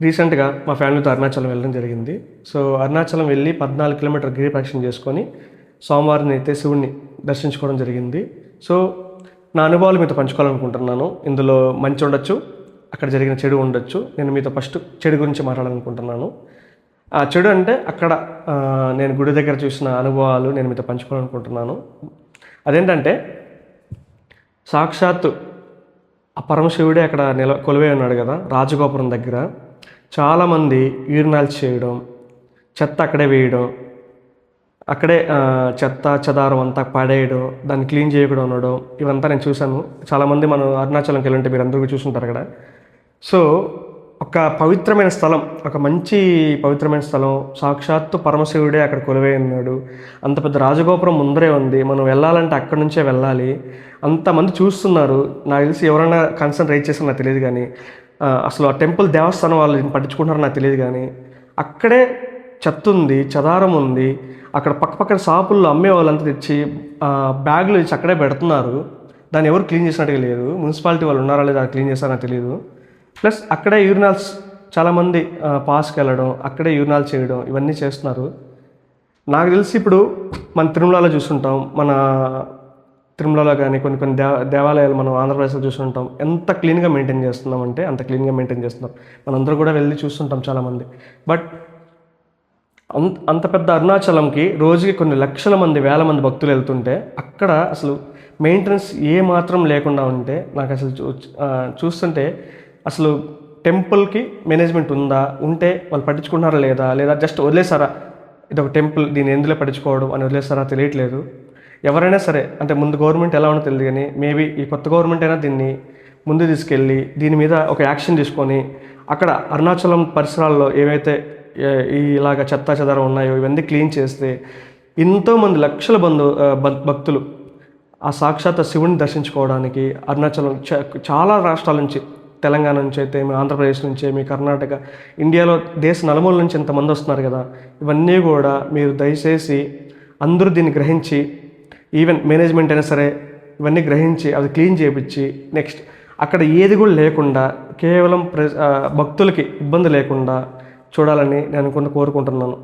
రీసెంట్గా మా ఫ్యామిలీతో అరుణాచలం వెళ్ళడం జరిగింది. సో అరుణాచలం వెళ్ళి 14 కిలోమీటర్ గిరి ప్రదక్షిణ చేసుకొని సోమవారం అయితే శివుడిని దర్శించుకోవడం జరిగింది. సో నా అనుభవాలు మీతో పంచుకోవాలనుకుంటున్నాను. ఇందులో మంచి ఉండొచ్చు, అక్కడ జరిగిన చెడు ఉండొచ్చు. నేను మీతో ఫస్ట్ చెడు గురించి మాట్లాడాలనుకుంటున్నాను. ఆ చెడు అంటే అక్కడ నేను గుడి దగ్గర చూసిన అనుభవాలు నేను మీతో పంచుకోవాలనుకుంటున్నాను. అదేంటంటే సాక్షాత్తు ఆ పరమశివుడే అక్కడ కొలువై ఉన్నాడు కదా, రాజగోపురం దగ్గర. చాలామంది యూరినాల్స్ చేయడం, చెత్త అక్కడే వేయడం, అక్కడే చెత్త చెదారం అంతా పడేయడం, దాన్ని క్లీన్ చేయకుండా ఉండడం, ఇవంతా నేను చూశాను. చాలామంది మనం అరుణాచలంకి వెళ్ళి ఉంటే మీరు అందరూ చూసుంటారు అక్కడ. సో ఒక పవిత్రమైన స్థలం, ఒక మంచి పవిత్రమైన స్థలం, సాక్షాత్తు పరమశివుడే అక్కడ కొలువై ఉన్నాడు. అంత పెద్ద రాజగోపురం ముందరే ఉంది. మనం వెళ్ళాలంటే అక్కడి నుంచే వెళ్ళాలి. అంతమంది చూస్తున్నారు. నాకు తెలిసి ఎవరైనా కన్సర్న్ రైజ్ చేస్తారో నాకు తెలియదు, కానీ అసలు ఆ టెంపుల్ దేవస్థానం వాళ్ళు పట్టించుకుంటారో నాకు తెలియదు, కానీ అక్కడే చెత్త ఉంది, చెదారం ఉంది. అక్కడ పక్కన షాపుల్లో అమ్మే వాళ్ళంతా తెచ్చి బ్యాగులు ఇచ్చి అక్కడే పెడుతున్నారు. దాన్ని ఎవరు క్లీన్ చేసినట్టుగా లేదు. మున్సిపాలిటీ వాళ్ళు ఉన్నారా లేదా క్లీన్ చేస్తారో నాకు తెలియదు. ప్లస్ అక్కడే యూరినాల్స్, చాలామంది పాస్కి వెళ్ళడం, అక్కడే యూరినాల్ చేయడం, ఇవన్నీ చేస్తున్నారు. నాకు తెలిసి ఇప్పుడు మన తిరుమలలో చూస్తుంటాం, మన తిరుమలలో కానీ కొన్ని దేవాలయాలు మనం ఆంధ్రప్రదేశ్లో చూస్తుంటాం. ఎంత క్లీన్గా మెయింటైన్ చేస్తున్నాం అంటే అంత క్లీన్గా మెయింటైన్ చేస్తున్నాం. మనందరూ కూడా వెళ్ళి చూస్తుంటాం చాలామంది. బట్ అంత పెద్ద అరుణాచలంకి రోజుకి కొన్ని లక్షల మంది, వేల మంది భక్తులు వెళ్తుంటే అక్కడ అసలు మెయింటెనెన్స్ ఏ మాత్రం లేకుండా ఉంటే నాకు అసలు చూస్తుంటే అసలు టెంపుల్కి మేనేజ్మెంట్ ఉందా, ఉంటే వాళ్ళు పట్టించుకుంటున్నారా లేదా జస్ట్ వదిలేసారా, ఇది ఒక టెంపుల్, దీన్ని ఎందులో పట్టించుకోవడం అని వదిలేసారా తెలియట్లేదు. ఎవరైనా సరే, అంటే ముందు గవర్నమెంట్ ఎలా ఉందో తెలియదు, కానీ మేబీ ఈ కొత్త గవర్నమెంట్ అయినా దీన్ని ముందు తీసుకెళ్ళి దీని మీద ఒక యాక్షన్ తీసుకొని అక్కడ అరుణాచలం పరిసరాల్లో ఏవైతే ఇలాగ చెత్త చెదారం ఉన్నాయో ఇవన్నీ క్లీన్ చేస్తే ఎంతోమంది లక్షల భక్తులు ఆ సాక్షాత్ శివుని దర్శించుకోవడానికి అరుణాచలం చాలా రాష్ట్రాల నుంచి, తెలంగాణ నుంచి అయితే, మీ ఆంధ్రప్రదేశ్ నుంచి, మీ కర్ణాటక, ఇండియాలో దేశ నలుమూల నుంచి ఎంతమంది వస్తున్నారు కదా. ఇవన్నీ కూడా మీరు దయచేసి అందరూ దీన్ని గ్రహించి, ఈవెన్ మేనేజ్మెంట్ అయినా సరే ఇవన్నీ గ్రహించి అది క్లీన్ చేయించి నెక్స్ట్ అక్కడ ఏది కూడా లేకుండా కేవలం భక్తులకి ఇబ్బంది లేకుండా చూడాలని నేను కోరుకుంటున్నాను.